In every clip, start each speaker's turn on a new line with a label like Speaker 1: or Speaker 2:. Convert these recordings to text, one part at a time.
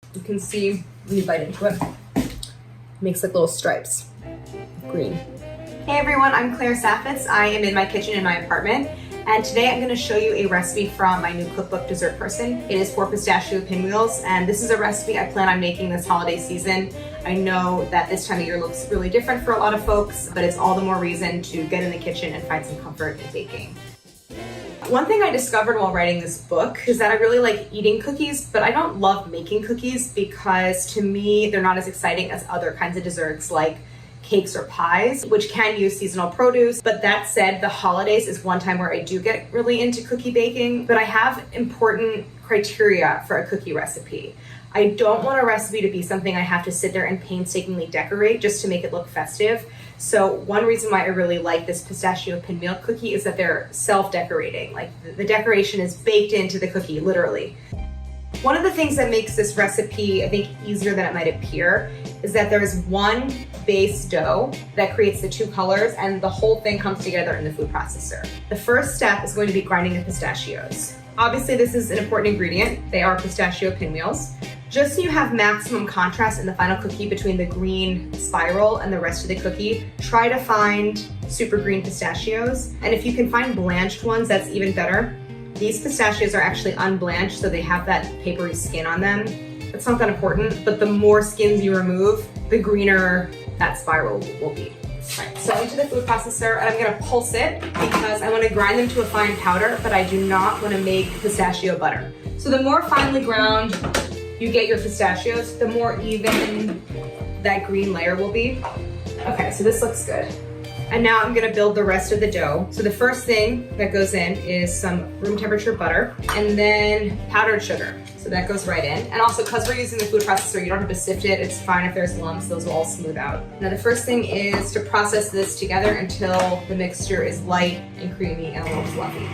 Speaker 1: You can see when you bite into it, it makes like little stripes, green. Hey everyone, I'm Saffitz. I am in my kitchen in my apartment, and today I'm going to show you a recipe from my new cookbook, Dessert Person. It is for pistachio pinwheels, and this is a recipe I plan on making this holiday season. I know that this time of year looks really different for a lot of folks, but it's all the more reason to get in the kitchen and find some comfort in baking. One thing I discovered while writing this book is that I really like eating cookies, but I don't love making cookies because to me, they're not as exciting as other kinds of desserts like cakes or pies, which can use seasonal produce. But that said, the holidays is one time where I do get really into cookie baking, but I have important criteria for a cookie recipe. I don't want a recipe to be something I have to sit there and painstakingly decorate just to make it look festive. So one reason why I really like this pistachio pinwheel cookie is that they're self-decorating. Like the decoration is baked into the cookie, literally. One of the things that makes this recipe, I think, easier than it might appear is that there's one base dough that creates the two colors and the whole thing comes together in the food processor. The first step is going to be grinding the pistachios. Obviously, this is an important ingredient. They are pistachio pinwheels. Just so you have maximum contrast in the final cookie between the green spiral and the rest of the cookie, try to find super green pistachios. And if you can find blanched ones, that's even better. These pistachios are actually unblanched, so they have that papery skin on them. It's not that important, but the more skins you remove, the greener that spiral will be. All right, so into the food processor, and I'm gonna pulse it because I wanna grind them to a fine powder, but I do not wanna make pistachio butter. So the more finely ground you get your pistachios, the more even that green layer will be. Okay, so this looks good. And now I'm gonna build the rest of the dough. So the first thing that goes in is some room temperature butter and then powdered sugar. So that goes right in. And also, because we're using the food processor, you don't have to sift it. It's fine if there's lumps, those will all smooth out. Now the first thing is to process this together until the mixture is light and creamy and a little fluffy.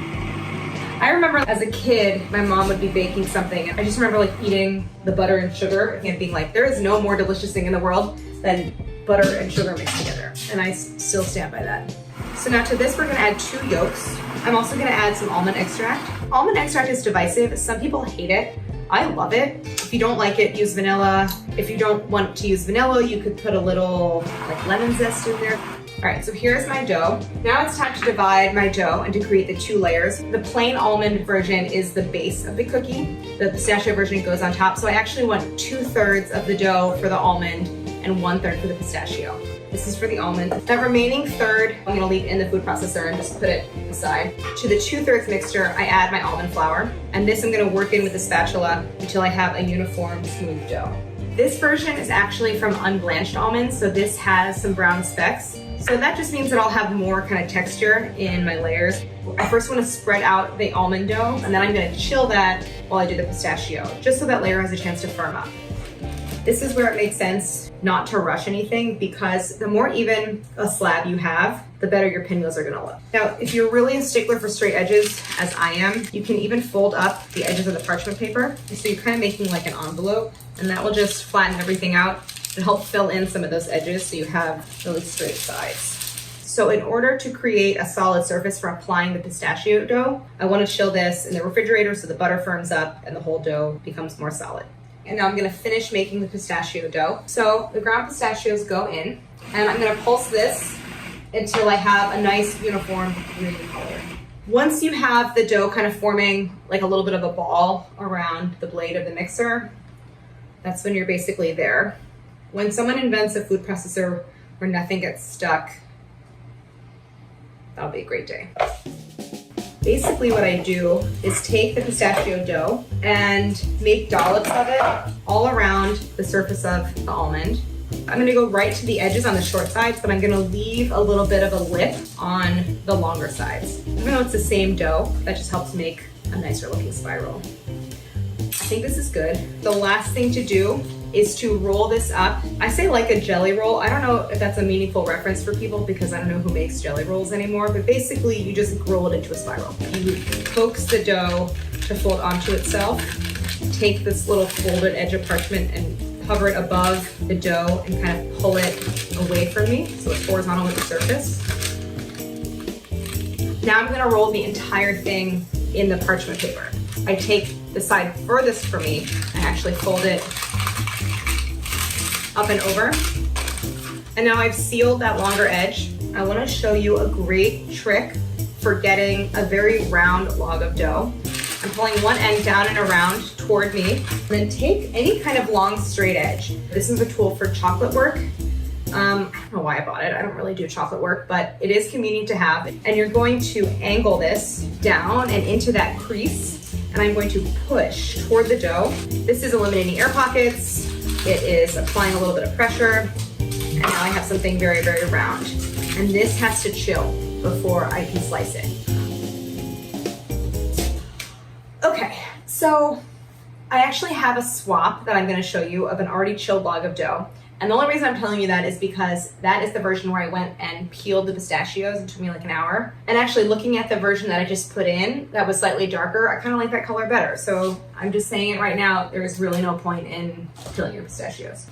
Speaker 1: I remember as a kid, my mom would be baking something, and I just remember like eating the butter and sugar and being like, there is no more delicious thing in the world than butter and sugar mixed together. And I still stand by that. So now to this, we're gonna add 2 yolks. I'm also gonna add some almond extract. Almond extract is divisive. Some people hate it. I love it. If you don't like it, use vanilla. If you don't want to use vanilla, you could put a little like lemon zest in there. All right, so here's my dough. Now it's time to divide my dough and to create the 2 layers. The plain almond version is the base of the cookie. The pistachio version goes on top. So I actually want 2/3 of the dough for the almond and 1/3 for the pistachio. This is for the almond. That remaining third, I'm gonna leave in the food processor and just put it aside. To the 2/3 mixture, I add my almond flour. And this I'm gonna work in with a spatula until I have a uniform, smooth dough. This version is actually from unblanched almonds, so this has some brown specks. So that just means that I'll have more kind of texture in my layers. I first want to spread out the almond dough, and then I'm going to chill that while I do the pistachio, just so that layer has a chance to firm up. This is where it makes sense not to rush anything, because the more even a slab you have, the better your pinwheels are going to look. Now, if you're really a stickler for straight edges, as I am, you can even fold up the edges of the parchment paper. So you're kind of making like an envelope, and that will just flatten everything out and help fill in some of those edges so you have really straight sides. So in order to create a solid surface for applying the pistachio dough, I want to chill this in the refrigerator so the butter firms up and the whole dough becomes more solid. And now I'm going to finish making the pistachio dough. So the ground pistachios go in, and I'm going to pulse this until I have a nice uniform green color. Once you have the dough kind of forming like a little bit of a ball around the blade of the mixer, that's when you're basically there. When someone invents a food processor where nothing gets stuck, that'll be a great day. Basically what I do is take the pistachio dough and make dollops of it all around the surface of the almond. I'm gonna go right to the edges on the short sides, but I'm gonna leave a little bit of a lip on the longer sides. Even though it's the same dough, that just helps make a nicer looking spiral. I think this is good. The last thing to do is to roll this up. I say like a jelly roll. I don't know if that's a meaningful reference for people because I don't know who makes jelly rolls anymore, but basically you just roll it into a spiral. You coax the dough to fold onto itself, take this little folded edge of parchment and hover it above the dough and kind of pull it away from me so it's horizontal with the surface. Now I'm gonna roll the entire thing in the parchment paper. I take the side furthest from me, I actually fold it up and over. And now I've sealed that longer edge. I want to show you a great trick for getting a very round log of dough. I'm pulling one end down and around toward me, and then take any kind of long straight edge. This is a tool for chocolate work. I don't know why I bought it. I don't really do chocolate work, but it is convenient to have. And you're going to angle this down and into that crease, and I'm going to push toward the dough. This is eliminating air pockets. It is applying a little bit of pressure, and now I have something very, very round. And this has to chill before I can slice it. Okay, so I actually have a swap that I'm going to show you of an already chilled log of dough. And the only reason I'm telling you that is because that is the version where I went and peeled the pistachios. It took me like an hour. And actually looking at the version that I just put in, that was slightly darker, I kind of like that color better. So I'm just saying it right now, there is really no point in peeling your pistachios.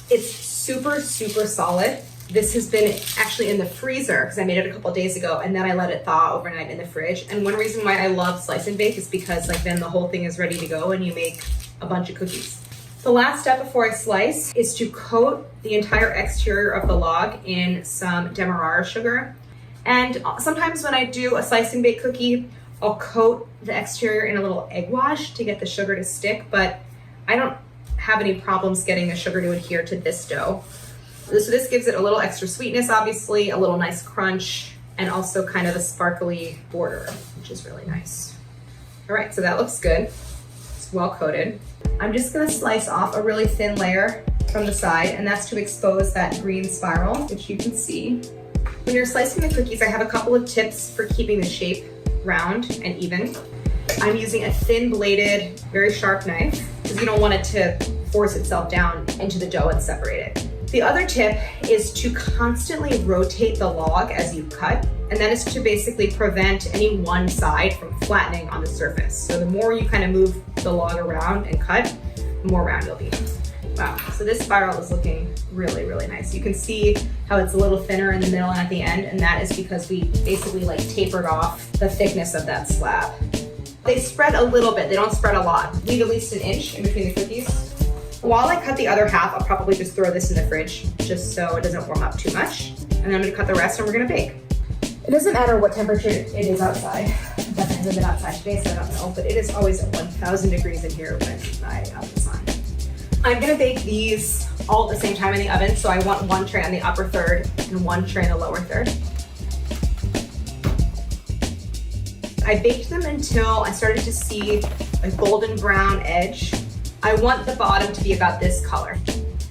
Speaker 1: It's super, super solid. This has been actually in the freezer because I made it a couple days ago, and then I let it thaw overnight in the fridge. And one reason why I love slice and bake is because like then the whole thing is ready to go and you make a bunch of cookies. The last step before I slice is to coat the entire exterior of the log in some demerara sugar. And sometimes when I do a slice and bake cookie, I'll coat the exterior in a little egg wash to get the sugar to stick, but I don't have any problems getting the sugar to adhere to this dough. So this gives it a little extra sweetness, obviously, a little nice crunch, and also kind of a sparkly border, which is really nice. All right, so that looks good. It's well coated. I'm just gonna slice off a really thin layer from the side, and that's to expose that green spiral, which you can see. When you're slicing the cookies, I have a couple of tips for keeping the shape round and even. I'm using a thin bladed, very sharp knife, because you don't want it to force itself down into the dough and separate it. The other tip is to constantly rotate the log as you cut, and that is to basically prevent any one side from flattening on the surface. So the more you kind of move the log around and cut, the more round it'll be. Wow, so this spiral is looking really, really nice. You can see how it's a little thinner in the middle and at the end, and that is because we basically like tapered off the thickness of that slab. They spread a little bit, they don't spread a lot. Leave at least an inch in between the cookies. While I cut the other half, I'll probably just throw this in the fridge just so it doesn't warm up too much. And then I'm gonna cut the rest and we're gonna bake. It doesn't matter what temperature it is outside. It hasn't been outside today, so I don't know, but it is always at 1,000 degrees in here when I have this on. I'm gonna bake these all at the same time in the oven, so I want one tray on the upper third and one tray on the lower third. I baked them until I started to see a golden brown edge. I want the bottom to be about this color.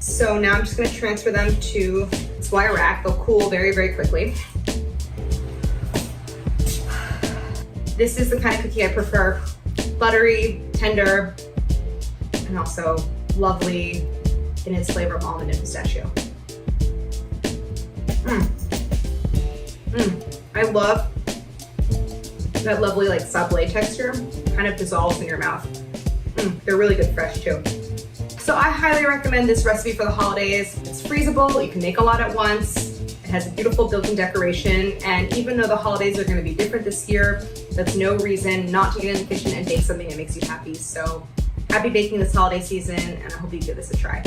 Speaker 1: So now I'm just gonna transfer them to this wire rack. They'll cool very, very quickly. This is the kind of cookie I prefer. Buttery, tender, and also lovely in its flavor of almond and pistachio. I love that lovely like sablé texture, kind of dissolves in your mouth. They're really good fresh too. So I highly recommend this recipe for the holidays. It's freezable, you can make a lot at once. It has a beautiful built-in decoration, and even though the holidays are gonna be different this year, that's no reason not to get in the kitchen and bake something that makes you happy. So happy baking this holiday season, and I hope you give this a try.